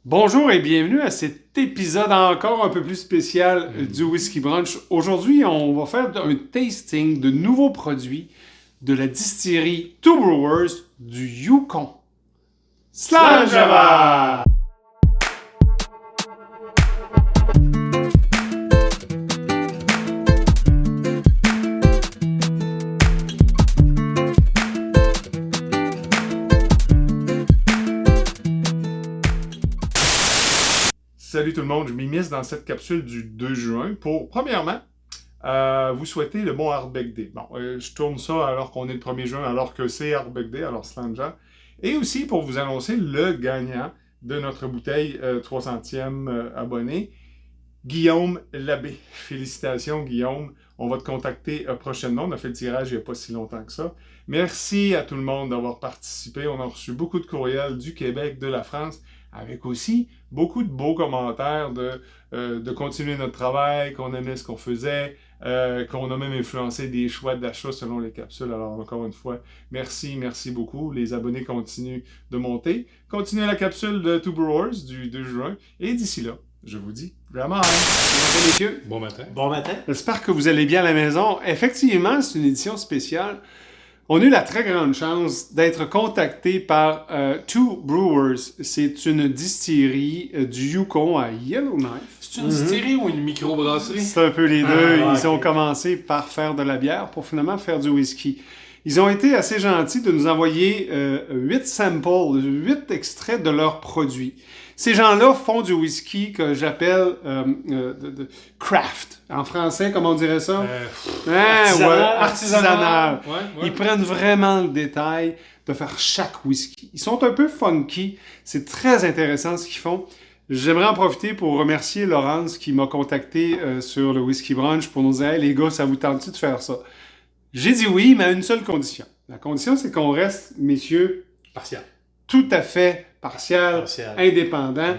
Bonjour et bienvenue à cet épisode encore un peu plus spécial du Whisky Brunch. Aujourd'hui, on va faire un tasting de nouveaux produits de la distillerie Two Brewers du Yukon. Slanjava! Salut tout le monde, je m'immisce dans cette capsule du 2 juin pour, premièrement, vous souhaiter le bon Ardbeg Day. Bon, je tourne ça alors qu'on est le 1er juin, alors que c'est Ardbeg Day, alors Slanja. Et aussi pour vous annoncer le gagnant de notre bouteille 300e abonné, Guillaume Labbé. Félicitations Guillaume, on va te contacter prochainement. On a fait le tirage il n'y a pas si longtemps que ça. Merci à tout le monde d'avoir participé. On a reçu beaucoup de courriels du Québec, de la France, avec aussi beaucoup de beaux commentaires de continuer notre travail, qu'on aimait ce qu'on faisait, qu'on a même influencé des choix d'achat selon les capsules. Alors encore une fois, merci beaucoup. Les abonnés continuent de monter. Continuez la capsule de Two Brewers du 2 juin. Et d'ici là, je vous dis vraiment bon matin, messieurs. Bon matin. Bon matin. J'espère que vous allez bien à la maison. Effectivement, c'est une édition spéciale. On a eu la très grande chance d'être contacté par Two Brewers. C'est une distillerie du Yukon à Yellowknife. C'est une distillerie ou une microbrasserie? C'est un peu les deux. Ils ont ok. commencé par faire de la bière pour finalement faire du whisky. Ils ont été assez gentils de nous envoyer 8 samples, 8 extraits de leurs produits. Ces gens-là font du whisky que j'appelle craft. En français, comment on dirait ça? Artisanal. Ouais. Ils prennent vraiment le détail de faire chaque whisky. Ils sont un peu funky. C'est très intéressant ce qu'ils font. J'aimerais en profiter pour remercier Laurence qui m'a contacté sur le Whisky Brunch pour nous dire « Hey, les gars, ça vous tente-tu de faire ça? » J'ai dit oui, mais à une seule condition. La condition, c'est qu'on reste, messieurs, Partial. tout à fait partial, indépendant.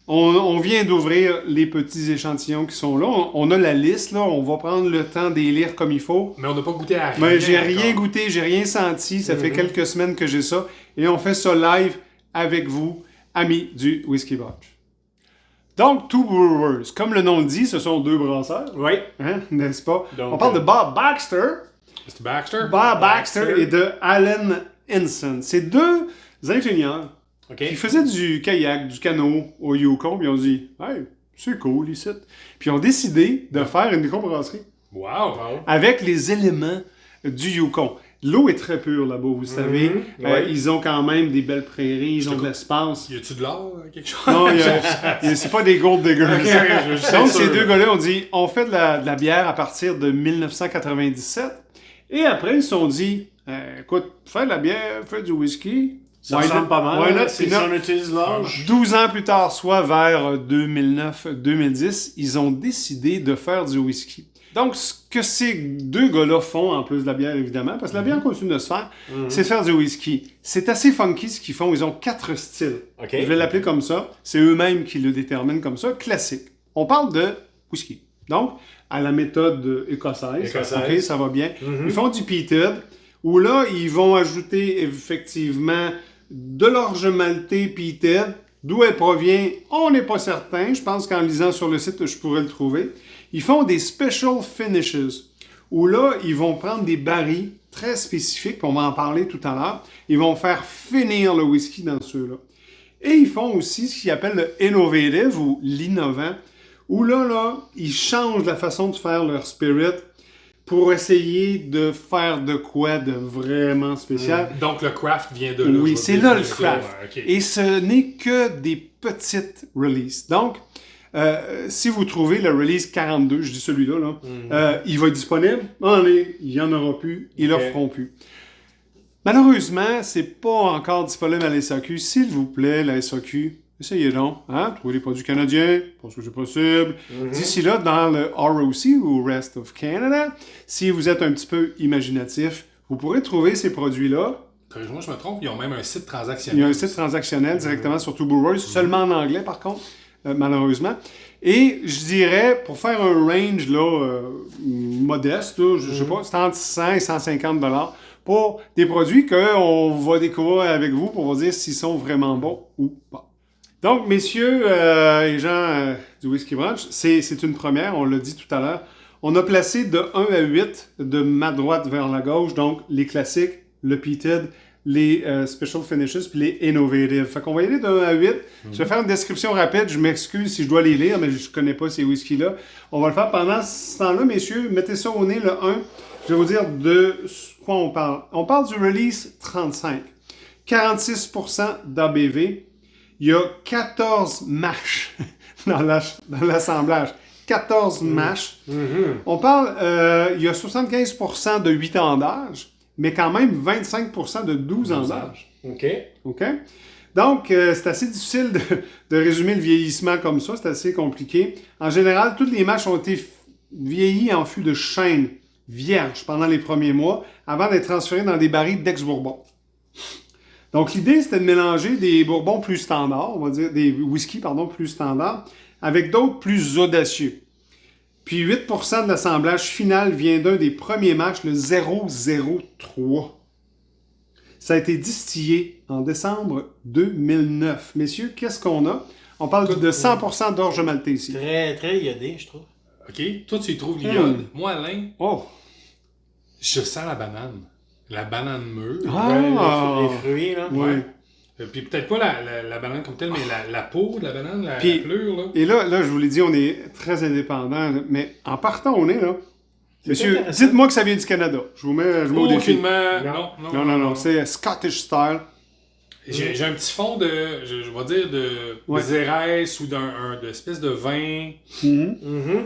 On vient d'ouvrir les petits échantillons qui sont là. On a la liste, là. On va prendre le temps d'y lire comme il faut. Mais on n'a pas goûté à rien. Mais j'ai rien encore. goûté, j'ai rien senti. Ça fait quelques semaines que j'ai ça. Et on fait ça live avec vous, amis du Whisky Brunch. Donc, Two Brewers. Comme le nom le dit, ce sont deux brasseurs. Oui. Hein, n'est-ce pas? Donc, On parle de Bob Baxter. Mr. Baxter? Bob Baxter et de Alan Hinson. C'est deux ingénieurs OK. qui faisaient du kayak, du canot au Yukon, puis ils ont dit « Hey, c'est cool ici. » Puis ils ont décidé de faire une microbrasserie Wow! avec les éléments du Yukon. L'eau est très pure là-bas, vous savez. Ouais. Ils ont quand même des belles prairies, ils ont de l'espace. Y a-tu de l'or, quelque chose? Non, c'est pas des gold diggers. Donc, ces deux gars-là ont dit, on fait de la bière à partir de 1997. Et après, ils se sont dit, écoute, faire de la bière, faire du whisky. Ça ressemble pas mal. Why not? Si Puis là, on utilise l'âge. 12 ans plus tard, soit vers 2009-2010, ils ont décidé de faire du whisky. Donc, ce que ces deux gars-là font, en plus de la bière, évidemment, parce que la bière continue de se faire, c'est de faire du whisky. C'est assez funky ce qu'ils font. Ils ont 4 styles. OK. Je vais l'appeler comme ça. C'est eux-mêmes qui le déterminent comme ça. Classique. On parle de whisky. Donc, à la méthode écossaise. Écossaise. OK, ça va bien. Ils font du peated, où là, ils vont ajouter effectivement de l'orge maltais peated. D'où elle provient, on n'est pas certain. Je pense qu'en lisant sur le site, je pourrais le trouver. Ils font des special finishes, où là, ils vont prendre des barils très spécifiques, puis on va en parler tout à l'heure. Ils vont faire finir le whisky dans ceux-là. Et ils font aussi ce qu'ils appellent le innovative, ou l'innovant, où là, ils changent la façon de faire leur spirit pour essayer de faire de quoi de vraiment spécial. Donc, le craft vient de là. Oui, c'est là le craft. OK. Et ce n'est que des petites releases. Donc, si vous trouvez le release 42, je dis celui-là, il va être disponible. Il n'y en aura plus. Ils ne le feront plus. Malheureusement, c'est pas encore disponible à la SAQ. S'il vous plaît, la SAQ, essayez donc. Trouvez des produits canadiens, parce que c'est possible. D'ici là, dans le ROC, ou Rest of Canada, si vous êtes un petit peu imaginatif, vous pourrez trouver ces produits-là. Corrige-moi, je me trompe, ils ont même un site Il y transactionnel. a un site transactionnel directement sur Two Brewers, seulement en anglais par contre, malheureusement. Et je dirais, pour faire un range là, modeste, là, je sais pas, c'est entre 100 et 150 $ pour des produits qu'on va découvrir avec vous pour vous dire s'ils sont vraiment bons ou pas. Donc, messieurs et gens du Whisky Brunch, c'est une première, on l'a dit tout à l'heure. On a placé de 1 à 8 de ma droite vers la gauche, donc les classiques, le peated, les special finishes puis les innovative. Fait qu'on va y aller de 1 à 8. Je vais faire une description rapide. Je m'excuse si je dois les lire, mais je connais pas ces whiskies-là. On va le faire pendant ce temps-là, messieurs. Mettez ça au nez, le 1. Je vais vous dire de quoi on parle. On parle du release 35. 46% d'ABV. Il y a 14 mâches dans l'assemblage. 14 mâches. On parle, il y a 75% de 8 ans d'âge, mais quand même 25% de 12 ans d'âge. OK. OK? Donc, c'est assez difficile de résumer le vieillissement comme ça. C'est assez compliqué. En général, toutes les mâches ont été vieillies en fût de chêne vierge pendant les premiers mois avant d'être transférées dans des barils d'ex-bourbon. Donc, l'idée, c'était de mélanger des bourbons plus standards, on va dire, des whiskies, pardon, plus standards, avec d'autres plus audacieux. Puis 8% de l'assemblage final vient d'un des premiers matchs, le 003. Ça a été distillé en décembre 2009. Messieurs, qu'est-ce qu'on a? On parle de 100% d'orge maltais ici. Très, très iodé, je trouve. OK, toi, tu y trouves l'iode. Moi, Alain, Oh! je sens la banane. La banane mûre. Ah! Les fruits, là. Oui. Puis peut-être pas la banane comme telle, mais la peau de la banane, la Puis- fleur, là. Et là, je vous l'ai dit, on est très indépendants, là, mais en partant au nez, là, messieurs, intéressant. dites-moi que ça vient du Canada. Je vous mets au défi. Aucunement. Non, c'est Scottish style. J'ai un petit fond de, je vais dire, de Ouais. Xérès ou d'espèce de vin Mhm. Mhm.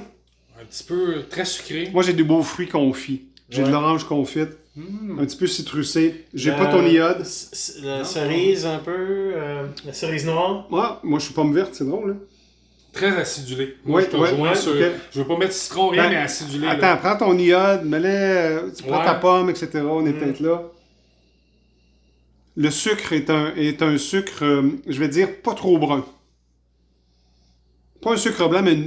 un petit peu très sucré. Moi, j'ai des beaux fruits confits. J'ai de Ouais. l'orange confite, un petit peu citrusé. J'ai pas La- ton iode. La cerise, un peu. La cerise noire. Moi, je suis pomme verte, c'est drôle, là. Très acidulé. Moi, Ouais, je te rejoins ouais, sur... ok. Je veux pas mettre citron, rien, Ben, mais acidulé. Attends, là. prends ton iode, mets-le, tu prends Ouais. ta pomme, etc. On est peut-être là. Le sucre est un sucre, je vais dire, pas trop brun. Pas un sucre blanc, mais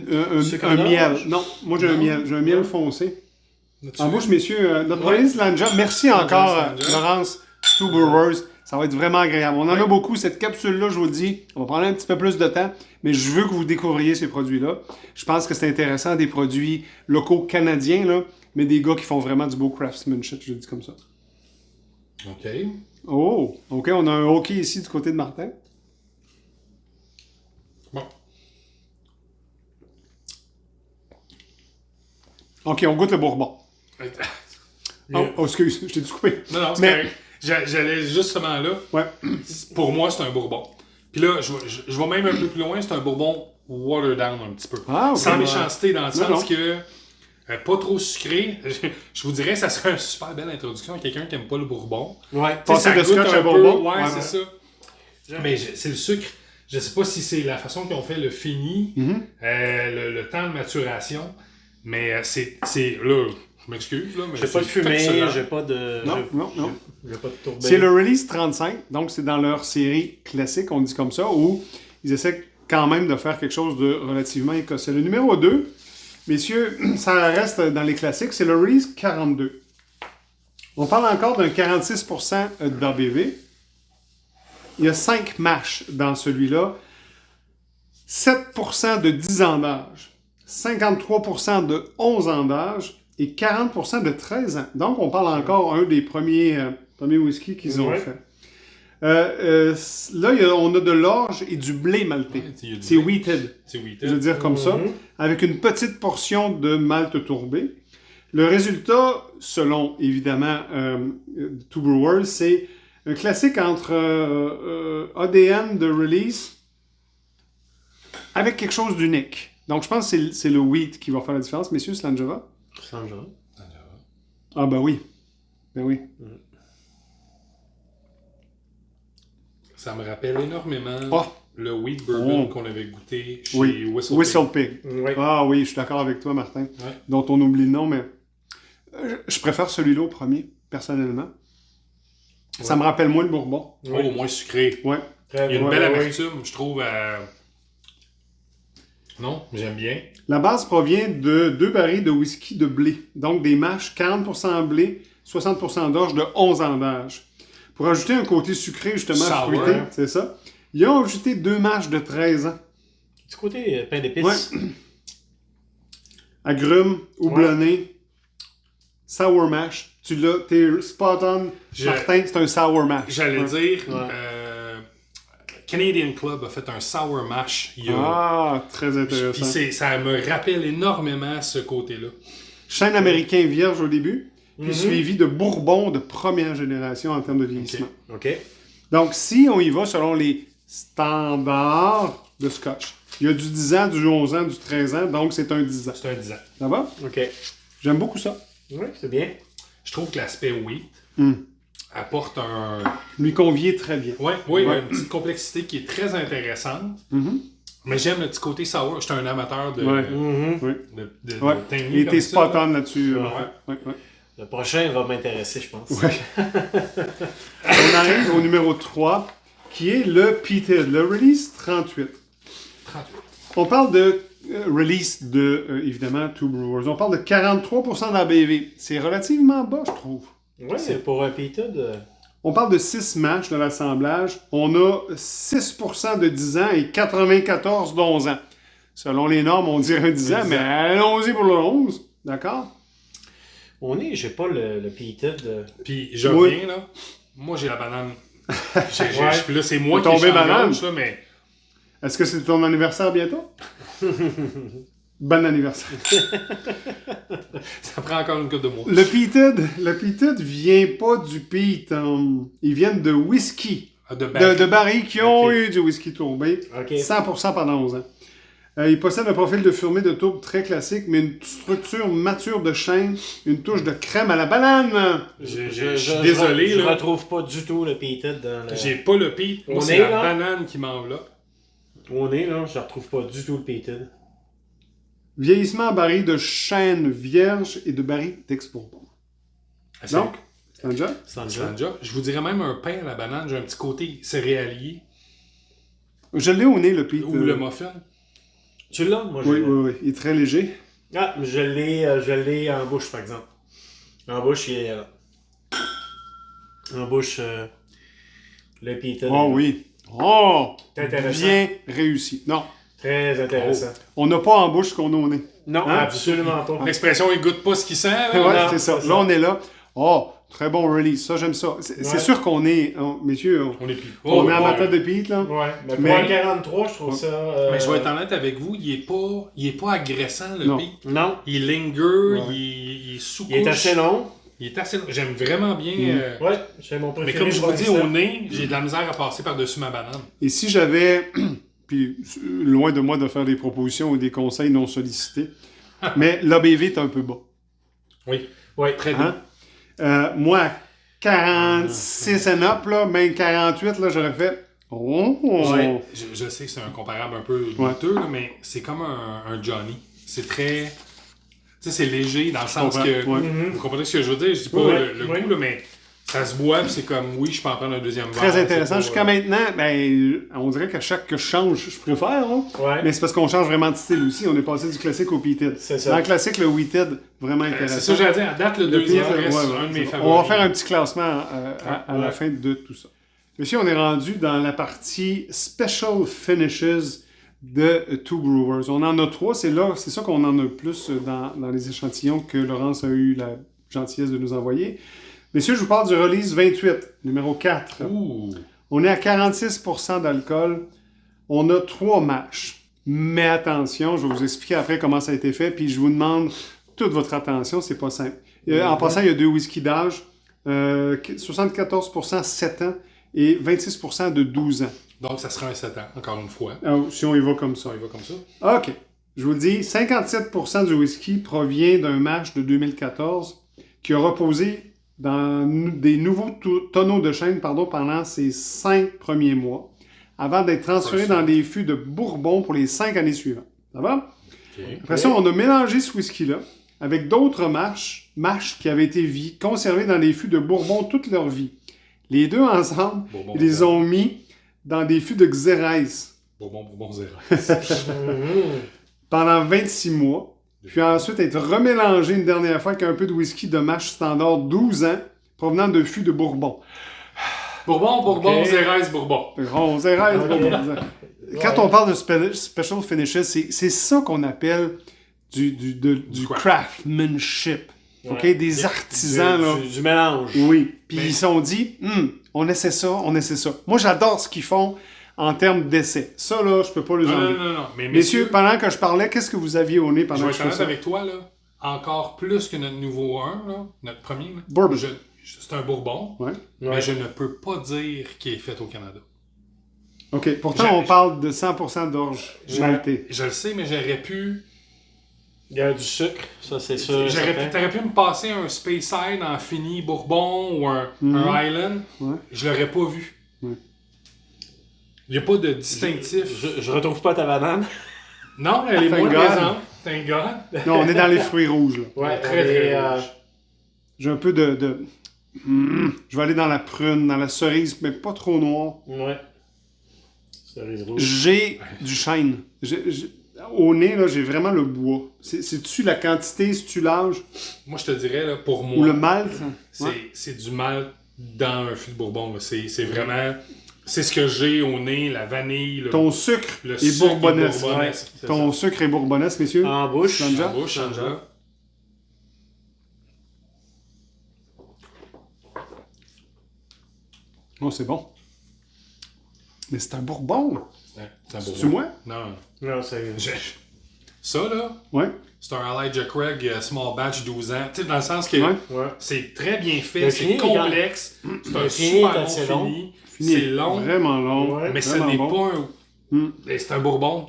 Sucre un d'orge? miel. Non, moi j'ai un Non. miel. J'ai un miel foncé. Là-dessus. En bouche, messieurs, notre Ouais. Release Lanja. Merci encore, Lanja. Laurence, Two Brewers. Ça va être vraiment agréable. On en a beaucoup. Cette capsule-là, je vous le dis, on va prendre un petit peu plus de temps, mais je veux que vous découvriez ces produits-là. Je pense que c'est intéressant, des produits locaux canadiens, là, mais des gars qui font vraiment du beau craftsmanship, je le dis comme ça. OK. Oh, OK, on a un hockey ici du côté de Martin. Bon. OK, on goûte le bourbon. Oh, excuse, je t'ai dit coupé. Non, c'est Mais- correct. J'allais justement là. Ouais. Pour moi, c'est un bourbon. Puis là, je vais même un peu plus loin, c'est un bourbon watered down un petit peu. Ah, ok. Sans méchanceté, dans le Non, sens non. que pas trop sucré. Je vous dirais que ça serait une super belle introduction à quelqu'un qui aime pas le bourbon. Ouais. Tu sais, Passer ça de goûte scotch un à peu, bourbon. Ouais, Ouais, c'est ça. Mais c'est le sucre. Je sais pas si c'est la façon qu'ils ont fait le fini, Mhm. le temps de maturation, mais c'est là, je m'excuse là, mais J'ai pas de c'est fumée, excellent. j'ai pas de. Non, j'ai- non, non. J'ai pas de tourbillon. C'est le Release 35, donc c'est dans leur série classique, on dit comme ça, où ils essaient quand même de faire quelque chose de relativement écossais. Le numéro 2, messieurs, ça reste dans les classiques, c'est le Release 42. On parle encore d'un 46% d'ABV. Il y a 5 mâches dans celui-là. 7% de 10 ans d'âge. 53% de 11 ans d'âge. Et 40% de 13 ans. Donc, on parle encore un des premiers whisky qu'ils ont Ouais. fait. Là, on a de l'orge et du blé maltais. Ouais, il y a du C'est blé. wheated, C'est je veux dire comme ça, avec une petite portion de malt tourbé. Le résultat, selon évidemment Two Brewers, c'est un classique entre ADN de release avec quelque chose d'unique. Donc, je pense que c'est le wheat qui va faire la différence. Messieurs, Slangeva? Sans genre. Ah, ben oui. Ben oui. Ça me rappelle énormément Oh. le wheat bourbon Oh. qu'on avait goûté chez Oui. Whistle Pig. Pig. Ouais. Ah oui, je suis d'accord avec toi, Martin. Ouais. Dont on oublie le nom, mais je préfère celui-là au premier, personnellement. Ça me rappelle moins le bourbon. Oh, au moins sucré. Ouais. Très Il y a une bon. belle Ouais, amertume, je trouve. Non, j'aime bien. La base provient de 2 barils de whisky de blé. Donc des mâches, 40% blé, 60% d'orge de 11 ans d'âge. Pour ajouter un côté sucré, justement, Sour. fruité, c'est ça. Ils ont ajouté 2 mâches de 13 ans. Du côté pain d'épices. Ouais. Agrumes, houblonné, sour mash. Tu l'as, t'es spot on. Martin, c'est un sour mash. J'allais dire, Ouais. Canadian Club a fait un sour mash. Très Puis intéressant. ça me rappelle énormément ce côté-là. Chêne américain vierge au début, puis Mhm. suivi de bourbon de première génération en termes de vieillissement. OK. Donc, si on y va selon les standards de Scotch, il y a du 10 ans, du 11 ans, du 13 ans, donc c'est un 10 ans. C'est un 10 ans. Ça va? OK. J'aime beaucoup ça. Oui, c'est bien. Je trouve que l'aspect wheat apporte Lui convient très bien. une petite complexité qui est très intéressante. Mhm. Mais j'aime le petit côté sour. Je suis un amateur de, Ouais. Mhm. Oui. de Ouais. tangy Et comme t'es ça, spot là. on là-dessus. Ouais. Ouais. Le prochain va m'intéresser, je pense. Ouais. On arrive au numéro 3, qui est le Peated, le release 38. 38. On parle de release de, évidemment, Two Brewers. On parle de 43% d'ABV. C'est relativement bas, je trouve. Oui, c'est pour un peated. On parle de 6 matchs de l'assemblage. On a 6% de 10 ans et 94 d'11 ans. Selon les normes, on dirait un 10 ans, mais allons-y pour le 11. D'accord? Au nez, j'ai pas le peated. Puis je Oui. reviens, là. Moi, j'ai la banane. Ouais. Puis là, c'est moi T'es qui tombé change banane. l'autre, là, mais Est-ce que c'est ton anniversaire bientôt? Bon anniversaire. ça prend encore une couple de mois. Le peated vient pas du peat. Ils viennent de whisky. De barils qui ont Ok. eu du whisky tourbé. OK. 100% pendant 11 ans. Il possède un profil de fumée de tourbe très classique, mais une structure mature de chêne, une touche de crème à la banane. Je suis désolé, Je là. retrouve pas du tout le peated dans le... J'ai pas le pit. Moi, On c'est est la là. banane qui m'enveloppe. Au nez, là, je retrouve pas du tout le peated. Vieillissement en baril de chêne vierge et de baril d'ex-bourbon. Donc, c'est un job? C'est dans le c'est jeu. un job. Je vous dirais même un pain à la banane. J'ai un petit côté céréalier. Je l'ai au nez, le peat. Ou le muffin. Tu l'as? Moi, je Oui, l'ai. oui, oui. Il est très léger. Ah, je l'ai en bouche, par exemple. En bouche, il est... en bouche, le peated. Oh oui. Oh! C'est intéressant. Bien réussi. Non, Très intéressant. on n'a pas en bouche ce qu'on a au nez. Non, Hein? absolument pas. L'expression, il goûte pas ce qu'il sent. là. Ouais, non, c'est ça. c'est Là, ça. on est là. Oh, très bon release. Ça, j'aime ça. C'est Ouais. sûr qu'on est, messieurs, On est plus. on est ouais. amateur de Pete, là. Ouais, mais pour Mais- un 43, je trouve ça... Mais je vais être honnête avec vous, il est pas agressant, le Non. pit. Non, Il linger, Ouais. il est sous-couche. il est assez long. Il est assez long. J'aime vraiment bien. Ouais, c'est mon Mais préféré. comme je vous pour dis, l'instant. au nez, j'ai de la misère à passer par-dessus ma banane. Et si j'avais, puis loin de moi de faire des propositions ou des conseils non sollicités, mais l'ABV est un peu bas. Oui. Ouais. Très Hein? Moi, à 46 and up, là, même 48, là, j'aurais fait... Oh! Ouais. Je sais que c'est un comparable un peu douteux, là, mais c'est comme un Johnny. C'est très... Tu sais, c'est léger dans le sens comprends, que... ouais. Vous comprenez ce que je veux dire? Je dis pas Ouais, le ouais. goût, là, mais ça se boit, puis c'est comme, oui, je peux en prendre un deuxième verre. Très intéressant. C'est Jusqu'à pas, maintenant, ben, on dirait qu'à chaque que je change, je préfère, hein? Ouais. Mais c'est parce qu'on change vraiment de style aussi. On est passé du classique au peated. C'est ça. Dans le classique, le wheated, vraiment intéressant. C'est ça que j'allais dire. À date, le deuxième peated, reste ouais, un de mes ouais. favoris. On va faire un petit classement à la Ouais. fin de tout ça. Monsieur, on est rendu dans la partie Special Finishes de Two Brewers. On en a 3. C'est ça qu'on en a le plus dans les échantillons que Laurence a eu la gentillesse de nous envoyer. Messieurs, je vous parle du release 28, numéro 4. Ouh. On est à 46% d'alcool. On a 3 matchs. Mais attention, je vais vous expliquer après comment ça a été fait, puis je vous demande toute votre attention, c'est pas simple. En passant, il y a 2 whisky d'âge, 74% 7 ans et 26% de 12 ans. Donc, ça sera un 7 ans, encore une fois. Si on y va comme ça. Ça, il va comme ça. OK. Je vous le dis, 57% du whisky provient d'un mash de 2014 qui a reposé dans des nouveaux tonneaux de chêne pendant ses 5 premiers mois, avant d'être transféré dans des fûts de Bourbon pour les 5 années suivantes. Ça va? Après ça, on a mélangé ce whisky-là avec d'autres mash qui avaient été conservés dans des fûts de Bourbon toute leur vie. Les deux ensemble, Bourbon, ils les ont mis dans des fûts de Xérès Bourbon zéro. pendant 26 mois, puis ensuite être remélangé une dernière fois avec un peu de whisky de mash standard 12 ans, provenant de fûts de Bourbon. Bourbon, Ok. Xérès, Bourbon. On dirait- Ok. Quand on parle de special finishes, c'est ça qu'on appelle du craftsmanship. OK? Ouais. Des artisans, là. Du mélange. Oui. Puis Mais- ils se sont dit, on essaie ça, on essaie ça. Moi, j'adore ce qu'ils font en termes d'essais. Ça, là, je peux pas les Non, enlever. non. Mais Messieurs, pendant que je parlais, qu'est-ce que vous aviez au nez je pendant vais que être je honnête faisais ça? avec toi, là. Encore plus que notre nouveau 1, là, notre premier. Là. Bourbon. C'est un Bourbon, Ouais. mais Ouais. je ne peux pas dire qu'il est fait au Canada. OK. Pourtant, J'ai- on parle de 100% d'orge maltée. Je le sais, mais j'aurais pu... Il y a du sucre, ça c'est sûr. T'aurais pu me passer un Speyside en fini Bourbon ou un Highland. Ouais. Je l'aurais pas vu. Ouais. Il n'y a pas de distinctif. Je retrouve pas ta banane. Non, elle est Thank moins God. présente. Thank God. Non, on est dans les fruits rouges, là. Ouais, Très rouge. J'ai un peu de... Je vais aller dans la prune, dans la cerise, mais pas trop noir. Ouais. Cerise rouge. J'ai du chêne. Au nez, là, j'ai vraiment le bois. C'est-tu la quantité, c'est-tu l'âge? Moi, je te dirais, là, pour moi, Ou le malt? c'est du mal dans un fût de Bourbon. là. C'est vraiment... C'est ce que j'ai au nez, la vanille, le, Ton sucre le est sucre bourbonnesque. bourbonnesque. C'est Ton sucre est bourbonnesque, messieurs. En bouche. Sanja? En bouche, Sanja. Oh, c'est bon. Mais c'est un bourbon. C'est un C'est-tu Bourbon. moi? Non. Non, c'est. Ça, là, Ouais. c'est un Elijah Craig Small Batch 12 ans. Tu sais, dans le sens que Ouais. Ouais. c'est très bien fait, Le c'est fini, complexe, c'est un le fini super est bon assez long. fini, Fini c'est long, Vraiment long. Ouais. mais ce vraiment n'est bon. pas un... Mm. Mais c'est un Bourbon.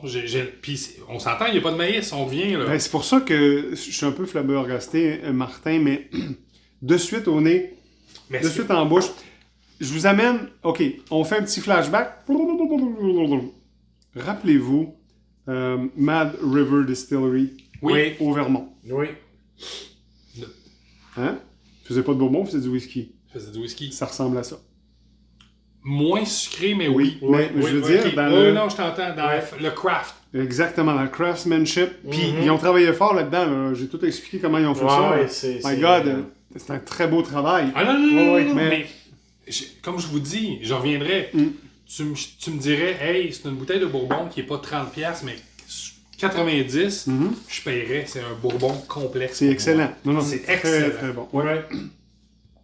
Puis on s'entend, il n'y a pas de maïs, on revient, là. Ben, c'est pour ça que je suis un peu flabbergasté, Martin, mais de suite au nez, Mais de c'est- suite en bouche. Je vous amène, OK, on fait un petit flashback. Rappelez-vous, Mad River Distillery Oui. au Vermont. Oui. Hein? Faisait pas de bourbon, faisait du whisky. faisait du whisky. Ça ressemble à ça. Moins sucré, mais oui. Mais je veux dire, ok. dans Oui, le... non, je t'entends, dans le craft. Exactement, dans le craftsmanship. Puis ils ont travaillé fort là-dedans. Là. J'ai tout expliqué comment ils ont fait ça. Ouais, là. c'est. My God, c'est un très beau travail. Ah non, non, non, Ouais, non, mais- mais comme je vous dis, je reviendrai. Tu me dirais, hey, c'est une bouteille de Bourbon qui est pas 30$, mais 90$, je paierais. C'est un Bourbon complexe. C'est pour excellent. moi. Non, C'est très, excellent. très bon. Ouais.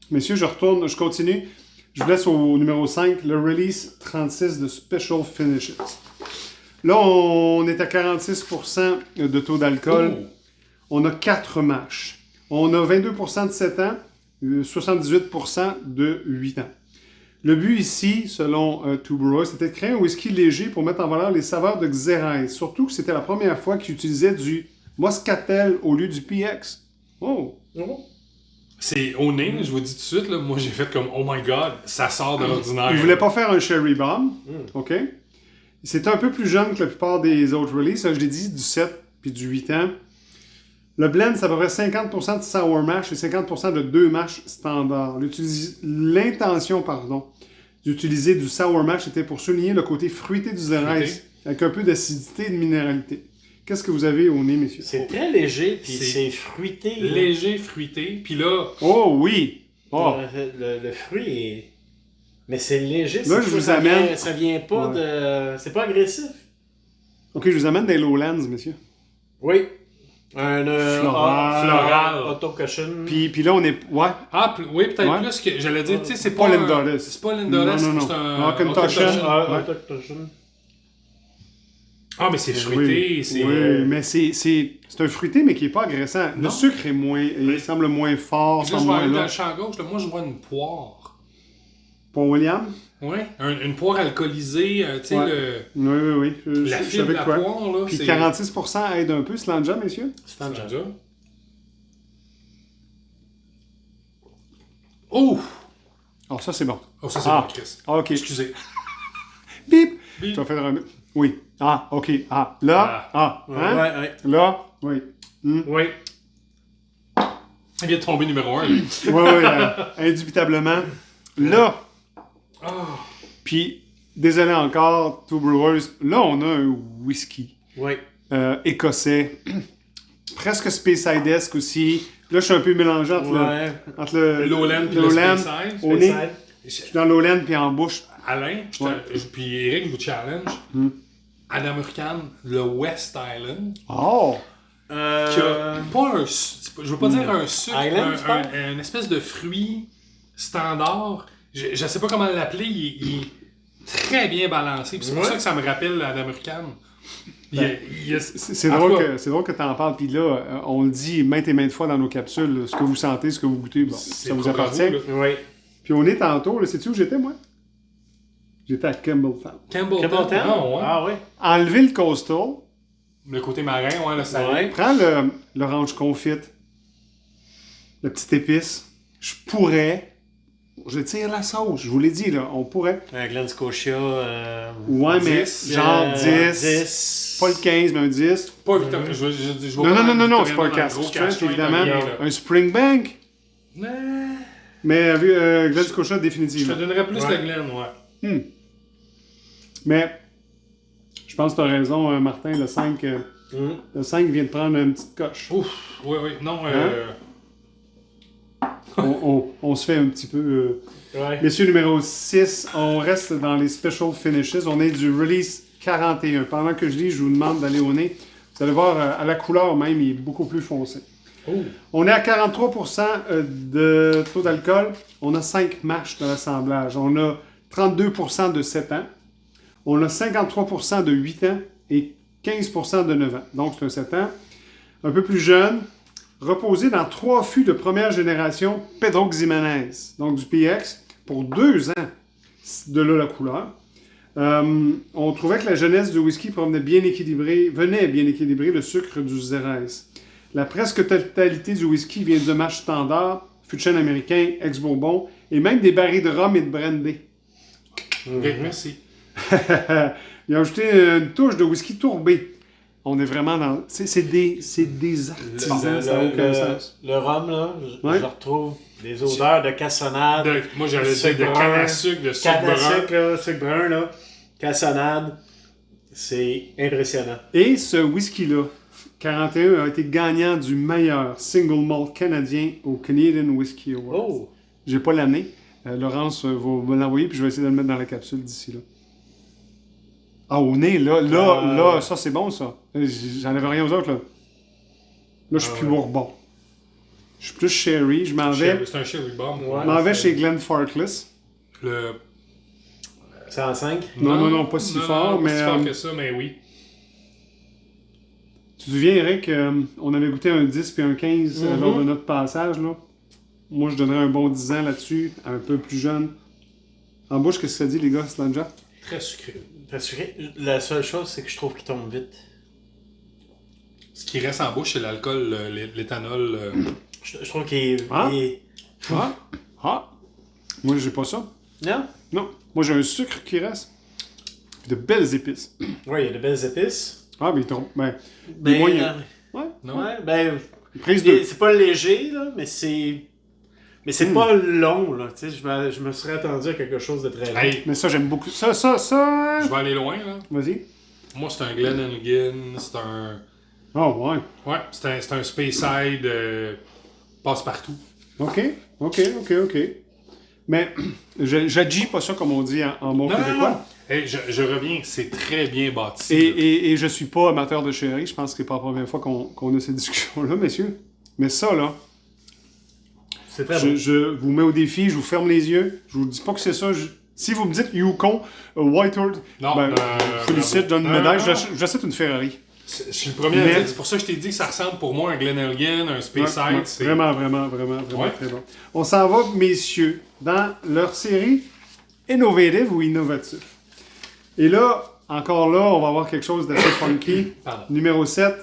Messieurs, je continue. Je vous laisse au numéro 5, le release 36 de Special Finishes. Là, on est à 46% de taux d'alcool. Oh. On a 4 mâches. On a 22% de 7 ans, 78% de 8 ans. Le but ici, selon Two Brewers, c'était de créer un whisky léger pour mettre en valeur les saveurs de Xérès. Surtout que c'était la première fois qu'ils utilisaient du Moscatel au lieu du PX. Oh! C'est au nez, je vous dis tout de suite, là, moi j'ai fait comme oh my god, ça sort de l'ordinaire. Ils voulaient pas faire un Cherry Bomb. OK? C'est un peu plus jeune que la plupart des autres releases. Ça, je l'ai dit, du 7 puis du 8 ans. Le blend, c'est à peu près 50% de sour mash et 50% de 2 mash standard. L'intention, d'utiliser du sour mash était pour souligner le côté fruité du Xérès, avec un peu d'acidité et de minéralité. Qu'est-ce que vous avez au nez, messieurs? C'est très léger, puis C'est c'est fruité. Léger, fruité, puis là, Oh oui! Oh! Le fruit est. Mais c'est léger. Là, c'est je pas- vous ça amène- Vient, ça vient pas Ouais. de. C'est pas agressif. OK, je vous amène des Lowlands, messieurs. Oui. Un Floral. auto-cushion. Puis là, on est... Ouais. oui, peut-être Ouais. plus que j'allais dire, tu sais, c'est Pas pas Lindores. C'est pas Lindores, Non, non, c'est non. un Auchintosh. Auchintosh. Auto-cushion. Ah, mais c'est fruité, c'est Oui, mais c'est un fruité, mais qui n'est pas agressant. Le Non. sucre est moins... Il semble moins fort, Là, je semble vais moins aller dans là. le champ gauche, là, moi je vois une poire. Pour William? Ouais, une poire alcoolisée, tu sais, Ouais. Oui. la Je fibre de savais la quoi. poire, là, Puis c'est... 46% aide un peu, Slanja, messieurs? C'est déjà. Oh! Alors ça, c'est bon. Oh, ça c'est Ah. bon, Chris. Ah, OK. Excusez. Bip! Bip. Tu vas faire un... Oui. Ah, OK. Ah, là. Ah. Hein? Ouais. Là. Oui. Oui. Il vient de tomber numéro 1. Oui, indubitablement. Là. Puis, désolé encore, Two Brewers. Là, on a un whisky Oui. écossais. Presque Speyside-esque aussi. Là, je suis un peu mélangé entre Ouais. entre le Lowland puis le Lowland Speyside. au nez. Speyside. Je suis dans l'Olen puis en bouche. Alain, puis Eric, je vous challenge. Adam Urcan, le West Island, Oh! qui a pas un... Je veux pas dire un sucre, Island, tu parles? une espèce de fruit standard. Je sais pas comment l'appeler, il est très bien balancé. Puis c'est pour ça que ça me rappelle Adam Urcan. C'est drôle que tu en parles, puis là, on le dit maintes et maintes fois dans nos capsules, là, ce que vous sentez, ce que vous goûtez, bon, ça vous appartient. Oui. Puis on est tantôt, là, sais-tu où j'étais, moi? J'étais à Campbelltown. Campbelltown. Ouais. Ah ouais. Enlever le coastal, Le côté marin, ouais, le salé. Ouais. prends l'orange confite, la petite épice, je tire la sauce, je vous l'ai dit, là, on pourrait. Un Glen Scotia. Ouais, mais 10, genre 10, 10. pas le 15, mais un 10. Pas Victor, je vois Non, Victorien c'est pas un dans casse gros strength, cache-strength, évidemment. rien, là. Un Springbank, Ouais. mais Glen Scotia, Je te définitivement. donnerais plus Ouais. le Glen, ouais. Mais, je pense que tu as raison, Martin, le 5 vient de prendre une petite coche. Ouf, oui, non, On se fait un petit peu... Ouais. Messieurs, numéro 6, on reste dans les special finishes. On est du release 41. Pendant que je lis, je vous demande d'aller au nez. Vous allez voir, à la couleur même, il est beaucoup plus foncé. On est à 43% de taux d'alcool. On a 5 mâches de l'assemblage. On a 32% de 7 ans. On a 53% de 8 ans et 15% de 9 ans. Donc, c'est un 7 ans. Un peu plus jeune, reposé dans 3 fûts de première génération Pedro Ximénez, donc du PX, pour 2 ans. De là la couleur. On trouvait que la jeunesse du whisky venait bien équilibrer le sucre du Xérès. La presque totalité du whisky vient de mâche standard, fût de chêne américain, ex-bourbon, et même des barils de rhum et de brandy. OK, merci. Il a ajouté une touche de whisky tourbé. On est vraiment dans... C'est des artisans, ça n'a aucun sens. Le rhum, là, je Ouais. retrouve des odeurs de cassonade. Moi, j'allais dire sucre de brun, canne à sucre, de sucre Canne à brun. sucre, là, sucre brun, là. Cassonade. C'est impressionnant. Et ce whisky-là, 41, a été gagnant du meilleur single malt canadien au Canadian Whisky Awards. Oh! J'ai pas l'année. Laurence va me l'envoyer, puis je vais essayer de le mettre dans la capsule d'ici là. Ah, au nez, là, ça c'est bon, ça. J'en avais rien aux autres, là. Là, je suis plus bourbon. Je suis plus sherry. Je m'en vais, C'est un Sherry Bomb. Ouais. je m'en vais chez Glenn Farkless. Le... 105? Non, pas si fort, pas mais, si fort que ça, mais oui. Tu te souviens, Eric, on avait goûté un 10 puis un 15 lors de notre passage, là. Moi, je donnerais un bon 10 ans là-dessus, un peu plus jeune. En bouche, qu'est-ce que ça dit, les gars, Slanja? Très sucré. T'assurer? La seule chose, c'est que je trouve qu'il tombe vite. Ce qui reste en bouche, c'est l'alcool, l'éthanol. Je trouve qu'il est... Ah? il est- Moi, j'ai pas ça. Non? Non. Moi, j'ai un sucre qui reste. Puis de belles épices. Oui, il y a de belles épices. Ah, mais ils tombent. Ben, Ben, moyens. Non? ouais, ben... Prise 2. C'est pas léger, là, mais c'est... Mais c'est pas long, là. Tu sais, je me serais attendu à quelque chose de très long. Hey, Mais ça, j'aime beaucoup. Ça. je vais aller loin, là. Vas-y. Moi, c'est un Glenelgin, c'est un... Oh, ouais. Ouais, c'est un Speyside passe-partout. OK. Mais, j'agis pas ça comme on dit en bon Non, québécois. Hey, je reviens, c'est très bien bâti. Et je suis pas amateur de sherry. Je pense que c'est pas la première fois qu'on a cette discussion-là, messieurs. Mais ça, là, C'est très bon. je vous mets au défi, je vous ferme les yeux. Je vous dis pas que c'est ça. Si vous me dites Yukon, Whitehorse, Non, ben, je félicite, je donne une médaille, non. j'achète une Ferrari. Je suis le premier à Mais- dire, c'est pour ça que je t'ai dit que ça ressemble pour moi à un Glenelgin, un Speyside. Ouais, c'est... vraiment Ouais. très bon. On s'en va, messieurs, dans leur série Innovative ou Innovatif. Et là, encore là, on va avoir quelque chose d'assez funky. Pardon. Numéro 7,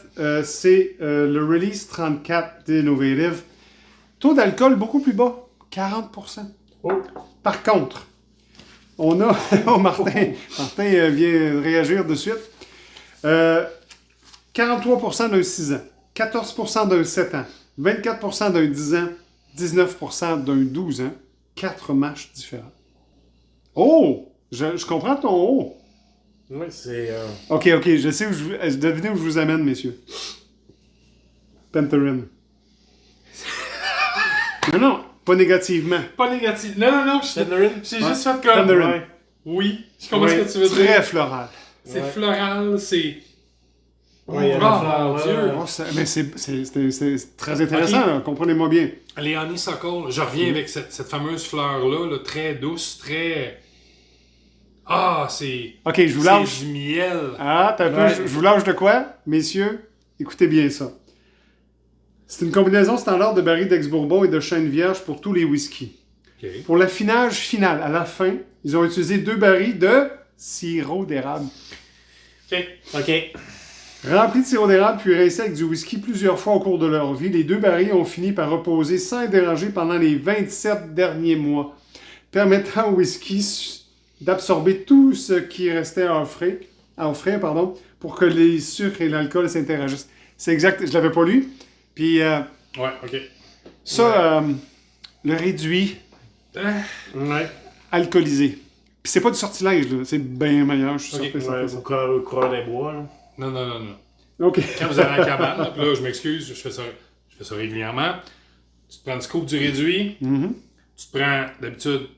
c'est le release 34 d'Innovative. Taux d'alcool beaucoup plus bas, 40%. Oh. Par contre, on a... Oh, Martin vient de réagir de suite. 43% d'un 6 ans, 14% d'un 7 ans, 24% d'un 10 ans, 19% d'un 12 ans. 4 matchs différents. Oh! Je comprends ton oh. Oui, c'est... OK, je sais où je devinez où je vous amène, messieurs. Pentarine. Non, Pas négativement. Pas négatif. Non, Tangerine? j'ai Ouais. juste fait comme... Tangerine. Ouais. Oui, je comprends ce Ouais. que tu veux dire. Très floral. C'est Ouais. floral, c'est... Ouais, il y a Oh, la mon fleur, Dieu. ouais. Oh, c'est très intéressant, Ok. là, comprenez-moi bien. Les honeysuckle, je reviens avec cette fameuse fleur-là, là, très douce, très... Ah, c'est... Ok, je vous lâche. C'est du miel. Ah, t'as un peu, Ouais. je vous lâche de quoi? Messieurs, écoutez bien ça. C'est une combinaison standard de barils d'ex-bourbon et de chêne vierge pour tous les whiskies. OK. Pour l'affinage final, à la fin, ils ont utilisé 2 barils de sirop d'érable. OK. Remplis de sirop d'érable puis rincés avec du whisky plusieurs fois au cours de leur vie, les 2 barils ont fini par reposer sans être dérangés pendant les 27 derniers mois, permettant au whisky d'absorber tout ce qui restait à offrir, pour que les sucres et l'alcool s'interagissent. C'est exact, je l'avais pas lu. Puis Ouais, OK. ça, le réduit Ouais. alcoolisé. Puis c'est pas du sortilège, là. C'est bien meilleur, je suis Ok, certain. Ouais, au coureur des bois, là. Non. OK. Quand vous allez en cabane, là, puis là, je m'excuse, je fais ça régulièrement. Tu te prends une scoop du réduit, Mhm. tu te prends, d'habitude,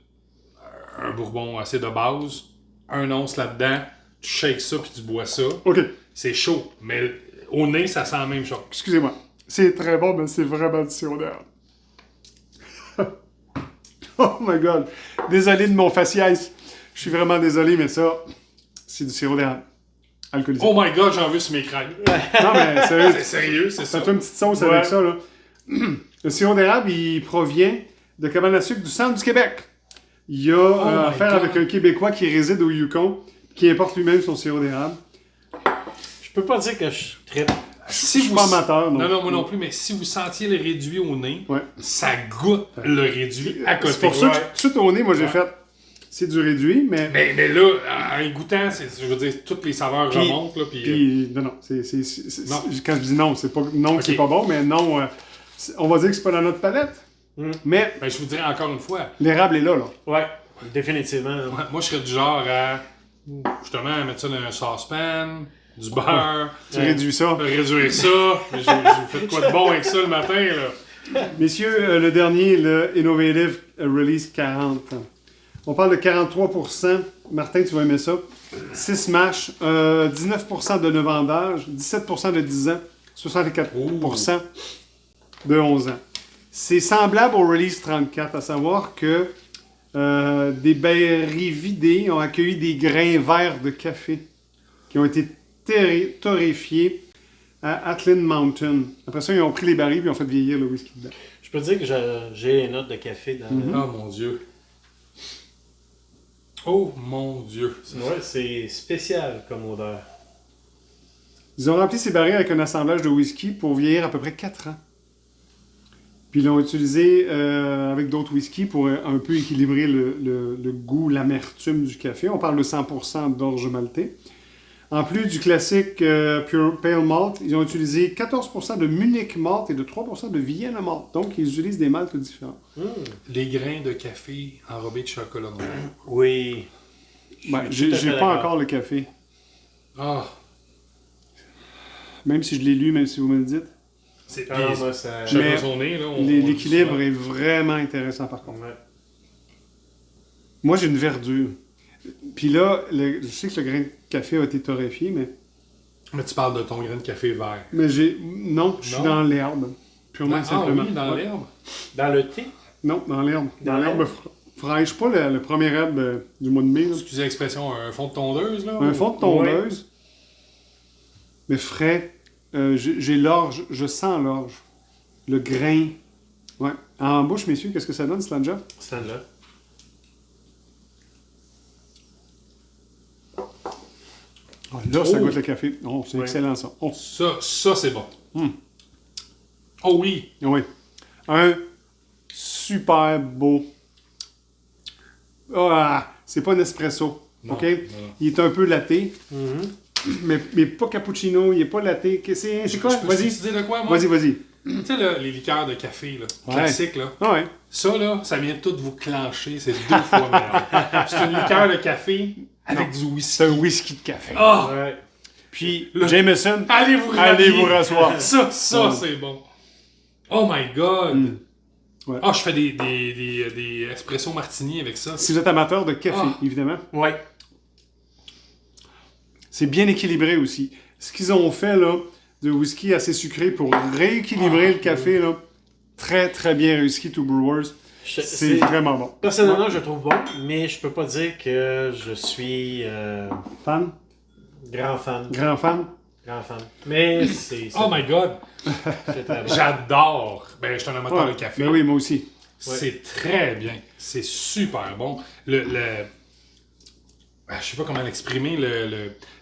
un bourbon assez de base, un once là-dedans, tu shakes ça puis tu bois ça. OK. C'est chaud, mais au nez, ça sent la même chose. Excusez-moi. C'est très bon, mais c'est vraiment du sirop d'érable. Oh my God. Désolé de mon faciès. Je suis vraiment désolé, mais ça, c'est du sirop d'érable. Alcoolisé. Oh my god, j'en veux sur mes crêpes. Non, mais sérieux, C'est sérieux, c'est ça. fais-toi une petite sauce Ouais. avec ça, là. Le sirop d'érable, il provient de cabane à sucre du centre du Québec. Il y a my affaire God. avec un Québécois qui réside au Yukon, qui importe lui-même son sirop d'érable. Je peux pas dire que je tripe. Si Je suis pas amateur, non. Non, moi non plus, mais si vous sentiez le réduit au nez, Ouais. ça goûte le réduit à côté. C'est pour ça que Ouais. tout de suite au nez, moi, j'ai Ouais. fait... C'est du réduit, mais... Mais là, en y goûtant, je veux dire, toutes les saveurs Puis- remontent. Là, puis, Puis, non, Non. quand je dis non, c'est pas non que c'est Ok. pas bon, mais non, on va dire que c'est pas dans notre palette. Mais ben, je vous dirais encore une fois, l'érable est là, là. Ouais, définitivement. moi je serais du genre à justement mettre ça dans un saucepan, du beurre, Tu réduis ça. réduire ça. Mais j'ai fait quoi de bon avec ça le matin, là? Messieurs, le dernier, le Innovative Release 40. On parle de 43%. Martin, tu vas aimer ça. 6 mash, 19% de 9 ans d'âge, 17% de 10 ans, 64% de 11 ans. C'est semblable au Release 34, à savoir que des berries vidées ont accueilli des grains verts de café qui ont été torréfiés à Atlin Mountain. Après ça, ils ont pris les barils et ils ont fait vieillir le whisky dedans. Je peux dire que j'ai les notes de café dans Oh mon Dieu. Oh mon Dieu. Ouais, c'est spécial comme odeur. Ils ont rempli ces barils avec un assemblage de whisky pour vieillir à peu près 4 ans. Puis ils l'ont utilisé avec d'autres whiskies pour un peu équilibrer le goût, l'amertume du café. On parle de 100% d'orge maltais. En plus du classique Pure Pale Malt, ils ont utilisé 14% de Munich Malt et de 3% de Vienna Malt. Donc, ils utilisent des maltes différents. Les grains de café enrobés de chocolat noir. Oui. Ben, Je suis tout à j'ai fait pas d'accord. encore le café. Ah, Même si je l'ai lu, même si vous me le dites. c'est Ah, bien. moi, ça... Chacun Mais son nez, là. L'équilibre est vraiment intéressant, par contre. Ouais. Moi, j'ai une verdure. Puis là, je sais que le grain de café a été torréfié, Mais tu parles de ton grain de café vert. mais non, je suis Non? dans l'herbe. Purement Ah simplement. oui, dans Ouais. l'herbe. Dans le thé? Non, dans l'herbe. Dans Dans l'herbe fraîche, pas le premier herbe du mois de mai. là. Excusez l'expression, un fond de tondeuse, là. Un fond de tondeuse, mais frais. J'ai l'orge, je sens l'orge. Le grain. Ouais. En bouche, messieurs, qu'est-ce que ça donne, Slanja? Celle-là. Ah, là, ça Oh. goûte le café. Oh, c'est Ouais. excellent, ça. Oh, Ça c'est bon. Hmm. Oh oui. oui. Un super beau. Ah, c'est pas un espresso. Non, OK? non. Il est un peu laté, Mhm. mais pas cappuccino. Il est pas laté. C'est quoi? Je peux Vas-y. te dire de quoi, moi? Vas-y. Tu sais, là, les liqueurs de café, là, Ouais. classiques, là. Ah ouais. Ça, là, ça vient tout vous clencher. C'est 2 fois meilleur. C'est une liqueur de café avec du whisky. C'est un whisky de café. Ah! Ouais. Puis, Le- Jameson, Allez vous allez rhabiller. vous rasseoir. Ça, Ouais. c'est bon. Oh my God! Ouais. Ah, je fais des espresso martini avec ça. Si vous êtes amateur de café, Ah. évidemment. Ouais. C'est bien équilibré aussi. Ce qu'ils ont fait, là, de whisky assez sucré pour rééquilibrer le café, là, très, très bien réussi, Two Brewers. C'est vraiment bon. Personnellement, je le trouve bon, mais je peux pas dire que je suis Fan? grand fan. Grand fan? Grand fan. Mais c'est Oh my god! c'est très bon. J'adore! Ben, je suis un amateur Ouais. de café. Ben oui, moi aussi. C'est très bien. C'est super bon. Je sais pas comment l'exprimer,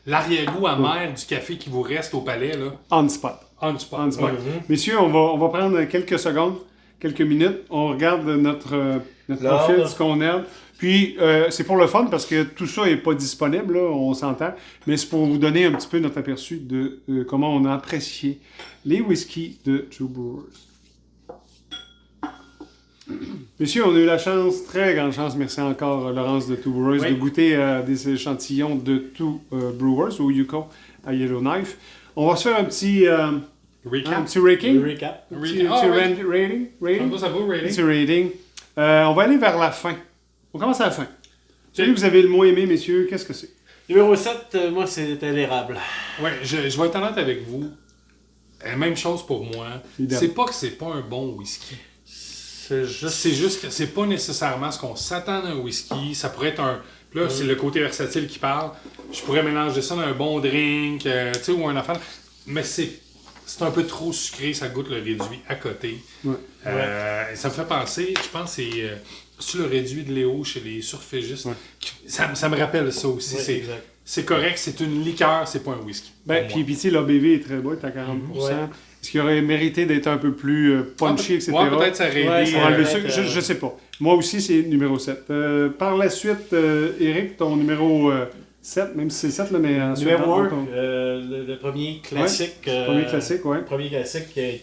l'arrière-goût amer du café qui vous reste au palais, là. On spot. On spot. On spot. Ouais. Messieurs, on va prendre quelques secondes, quelques minutes. On regarde notre profil, ce qu'on aime. Puis, c'est pour le fun parce que tout ça n'est pas disponible, là, on s'entend. Mais c'est pour vous donner un petit peu notre aperçu de comment on a apprécié les whiskies de Two Brewers. Messieurs, on a eu la chance, très grande chance, merci encore Laurence de Two Brewers, Oui. de goûter des échantillons de Two Brewers au Yukon à Yellowknife. On va se faire un petit Recap. rating. Recap. Un petit rating. Ça vaut Un rating? petit rating. On va aller vers la fin. On commence à la fin. Celui que vous avez le moins aimé, messieurs, qu'est-ce que c'est? Numéro 7, moi, c'était l'érable. Ouais, je vais être honnête avec vous. Même chose pour moi. Idem. C'est pas que c'est pas un bon whisky. C'est juste... C'est juste que c'est pas nécessairement ce qu'on s'attend d'un whisky. Ça pourrait être un... Là, c'est le côté versatile qui parle. Je pourrais mélanger ça dans un bon drink, tu sais, ou un affaire. Mais c'est un peu trop sucré, ça goûte le réduit à côté. Ouais. Ça me fait penser, je pense que c'est le réduit de Léo chez les surfégistes. Ouais. Ça me rappelle ça aussi. Ouais, exact. C'est correct, c'est une liqueur, c'est pas un whisky. Ben, pour moi. puis tu sais, l'ABV est très bas, il est à 40%. Ouais. Est-ce qu'il aurait mérité d'être un peu plus punchy, etc.? Ouais, peut-être ça aurait aidé. Ouais, Pour enlever le peut-être, sucre, je sais pas. Moi aussi, c'est numéro 7. Par la suite, Eric, ton numéro 7, même si c'est 7, là, mais ensuite... Numéro 1, ton- le premier classique. Premier classique, ouais. Premier classique qui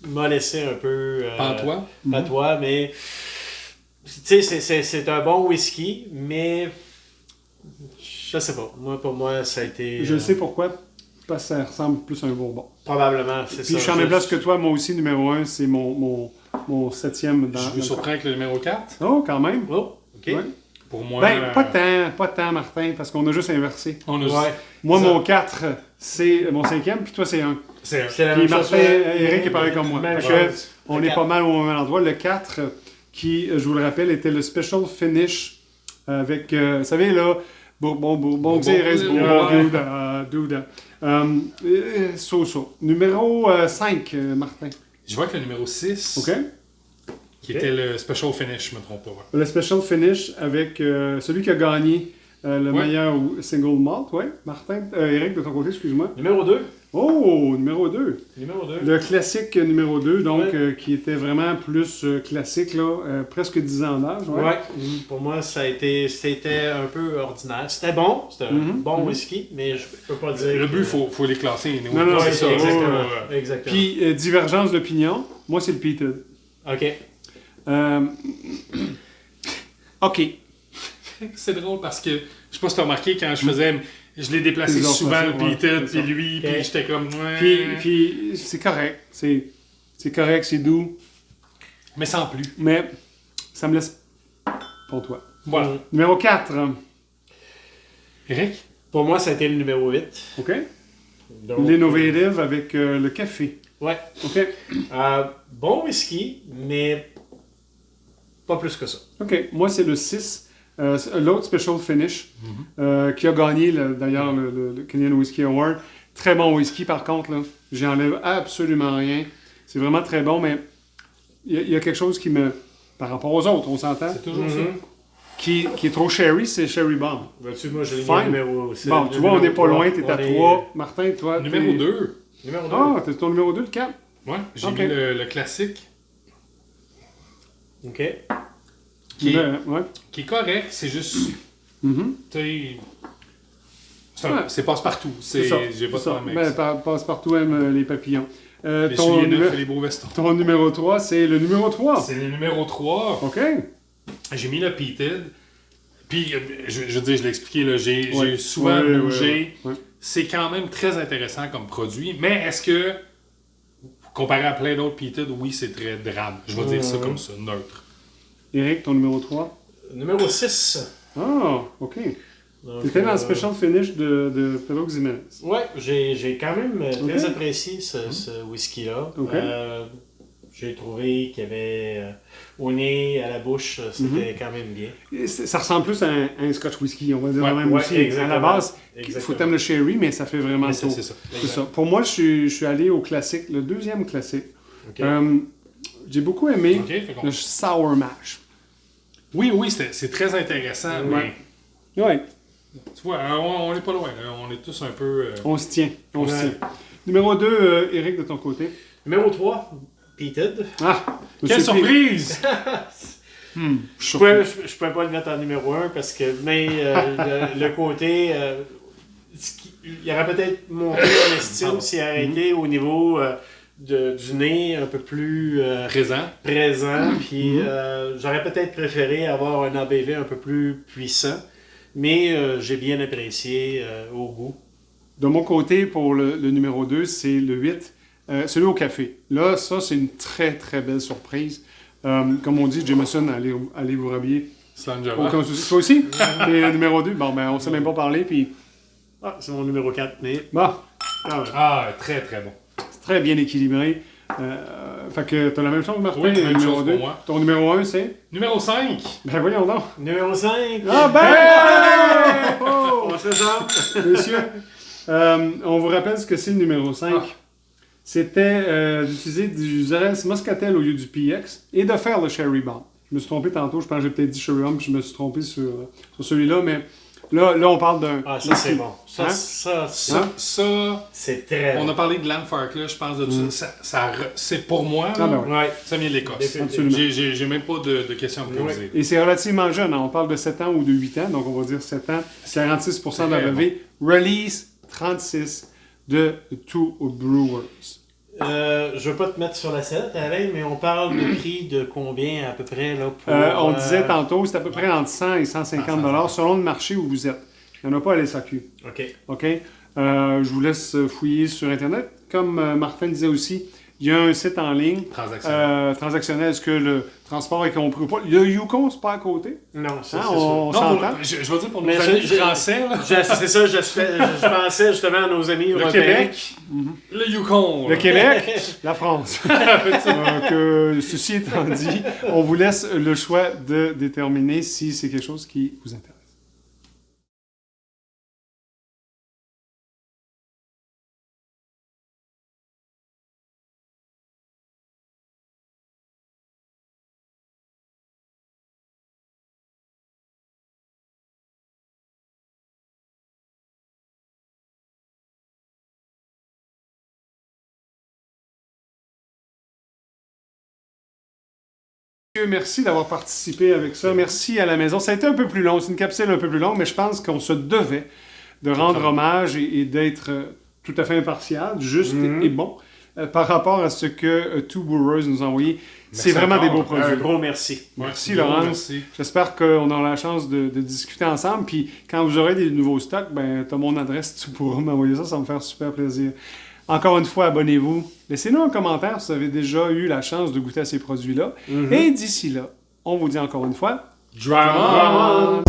m'a laissé un peu... Pantois. Patois, mais... Tu sais, c'est un bon whisky, mais... Je sais pas. Pour moi, ça a été... Je sais pourquoi, parce que ça ressemble plus à un Bourbon. Probablement, c'est ça. Puis je suis en même place que toi, moi aussi, numéro 1, c'est mon 7e dans... Je vous surprends avec le numéro 4. Oh, quand même. Oh, OK. Ouais. Pour moi, Ben, pas tant, Martin, parce qu'on a juste inversé. on a Ouais. Moi, Ça. mon 4, c'est mon 5e, puis toi, c'est 1. c'est la Puis même chose. Martin, Eric est pareil comme moi. Même Fait que chose. on Le est pas mal au même endroit. Le 4, qui, je vous le rappelle, était le special finish avec, vous savez, là, Bourbon, Xérès, Ouais. Bourbon, Douda. So. Numéro 5, Martin. Je vois que le numéro 6, OK? qui était le special finish, je me trompe pas. Ouais. Le special finish avec celui qui a gagné le Ouais. meilleur single malt, ouais. Martin, Eric, de ton côté, excuse-moi. Numéro 2. Oh, numéro 2. Numéro 2. Le classique numéro 2, donc, Ouais. qui était vraiment plus classique, là, presque 10 ans d'âge. Ouais. Ouais. Pour moi, c'était un peu ordinaire. C'était bon. C'était un bon whisky, mais je peux pas dire... Le but, que- faut les classer. nous. Non, Ouais, c'est ça. exactement. Ouais. Exactement. Puis, divergence d'opinion, moi, c'est le Peated. OK. OK. C'est drôle parce que, je sais pas si tu as remarqué, quand je faisais, je l'ai déplacé Les autres souvent, le façons, ouais, Peated, c'est puis ça. lui, Ok. puis j'étais comme, ouais. Puis c'est correct. C'est correct, c'est doux, Mais sans plus. mais ça me laisse pour toi. Voilà. Numéro 4, Eric? Pour moi, ça a été le numéro 8. OK? Donc, L'innovative avec le café. Ouais. OK? Bon whisky, mais pas plus que ça. OK. Moi, c'est le 6. L'autre Special Finish, qui a gagné d'ailleurs le Canadian Whisky Award. Très bon whisky, par contre. Là, j'enlève absolument rien. C'est vraiment très bon, mais il y a quelque chose qui me... Par rapport aux autres, on s'entend? C'est toujours ça. Qui est trop sherry, c'est Sherry Bomb. Vois-tu, moi, je l'ai mis Fine. numéro... Bon, tu vois, on n'est pas loin, t'es à 3. Martin, toi, Numéro t'es... 2. Numéro 2. Ah, t'es ton numéro 2, le 4? Ouais, j'ai Ok. mis le classique, OK. qui est, Ouais. qui est correct, c'est juste, Mhm. tu sais, Ouais. c'est passe-partout. C'est ça. J'ai pas de c'est ça. problème avec ça. Passe-partout aime les papillons. Les Ton, souliers neufs et les beaux vestons. ton numéro 3, c'est le numéro 3. C'est le numéro 3. OK. J'ai mis le Peated. Puis, je veux dire, je l'ai expliqué, là, j'ai Ouais. souvent Ouais, bougé. ouais. C'est quand même très intéressant comme produit. Mais est-ce que comparé à plein d'autres peated, oui, c'est très drame. Je vais dire ça comme ça, neutre. Eric, ton numéro 3? Numéro 6. Ah, OK. Donc, T'étais dans le special finish de Pedro Ximénez. Ouais, j'ai quand même très Ok. apprécié ce whisky-là. Ok. J'ai trouvé qu'il y avait au nez, à la bouche, c'était quand même bien. Et ça ressemble plus à un Scotch whisky, on va dire Ouais, même ouais, aussi. À la exactement. base, il faut Exactement. t'aimer le sherry, mais ça fait vraiment Mais tôt. c'est ça. C'est ça. Pour moi, je suis allé au classique, le deuxième classique. Ok. J'ai beaucoup aimé OK, fait qu'on- le Sour Mash. Oui, c'est très intéressant, Ouais. mais Ouais, tu vois, on n'est pas loin. Là. On est tous un peu... on se tient. On se Ouais. tient. Numéro 2, Eric, de ton côté. Numéro 3, Peated. Ah! Quelle Monsieur P. surprise! Je suis Je pouvais, surpris. je pouvais pas le mettre en numéro 1 parce que mais le côté il y aurait peut-être monté en estime s'il aurait été au niveau du nez un peu plus Présent. présent, puis j'aurais peut-être préféré avoir un ABV un peu plus puissant, mais j'ai bien apprécié au goût. De mon côté, pour le numéro 2, c'est le 8, celui au café. Là, ça, c'est une très, très belle surprise. Comme on dit, Jameson, allez vous rhabiller. Slangeva. Aucun souci. Toi aussi? C'est le numéro 2. Bon, ben, on ne s'est même pas parlé, puis... Ah, c'est mon numéro 4, mais Bon, Ah, très, très bon. c'est très bien équilibré. Fait que t'as la même chose, Martin, Oui, le même numéro chose 2. pour moi. Ton numéro 1, c'est? Numéro 5. Ben voyons donc. numéro 5. Ah ben! On se sent. Monsieur, on vous rappelle ce que c'est le numéro 5. Ah. C'était d'utiliser du Xérès Moscatel au lieu du PX et de faire le Sherry Bomb. Je me suis trompé tantôt, je pense que j'ai peut-être dit Sherry Bomb, puis je me suis trompé sur celui-là, mais là, on parle d'un... Ah, ça c'est bon. Ça, Hein? Ça, c'est très on bon. a parlé de Glenfarclas, là, je pense de ça. C'est pour moi, Ah, là, ben oui. Ouais. ça vient de l'Écosse. Absolument. J'ai même pas de questions à me poser. Et c'est relativement jeune, hein. On parle de 7 ans ou de 8 ans, donc on va dire 7 ans, 46% Très d'ABV. Release 36 de Two Brewers. Je veux pas te mettre sur la sellette, Alain, mais on parle de prix de combien à peu près là, pour, On disait tantôt, c'est à peu près entre 100 et 150 $ selon le marché où vous êtes. Il n'y en a pas à l'SAQ. OK. OK? Je vous laisse fouiller sur Internet. Comme Martin disait aussi, il y a un site en ligne transactionnel. Est-ce que le transport est compris ou pas? Le Yukon, c'est pas à côté. Non, ça Hein, c'est sûr. on Non, s'entend. je vais dire pour nos Mais amis je- français, là, C'est ça, je pensais justement à nos amis le européens. Québec, le Yukon. Le là. Québec, la France. Donc, ceci étant dit, on vous laisse le choix de déterminer si c'est quelque chose qui vous intéresse. Merci d'avoir participé avec ça. Merci à la maison. Ça a été un peu plus long. C'est une capsule un peu plus longue, mais je pense qu'on se devait de rendre hommage et d'être tout à fait impartial, juste et bon par rapport à ce que Two Brewers nous a envoyé. C'est vraiment encore. des beaux produits. Un gros merci. Merci Gros Laurence. merci. J'espère qu'on aura la chance de discuter ensemble. Puis quand vous aurez des nouveaux stocks, ben tu as mon adresse, tu pourras m'envoyer ça, ça va me faire super plaisir. Encore une fois, abonnez-vous. Laissez-nous un commentaire si vous avez déjà eu la chance de goûter à ces produits-là. Et d'ici là, on vous dit encore une fois, Drama.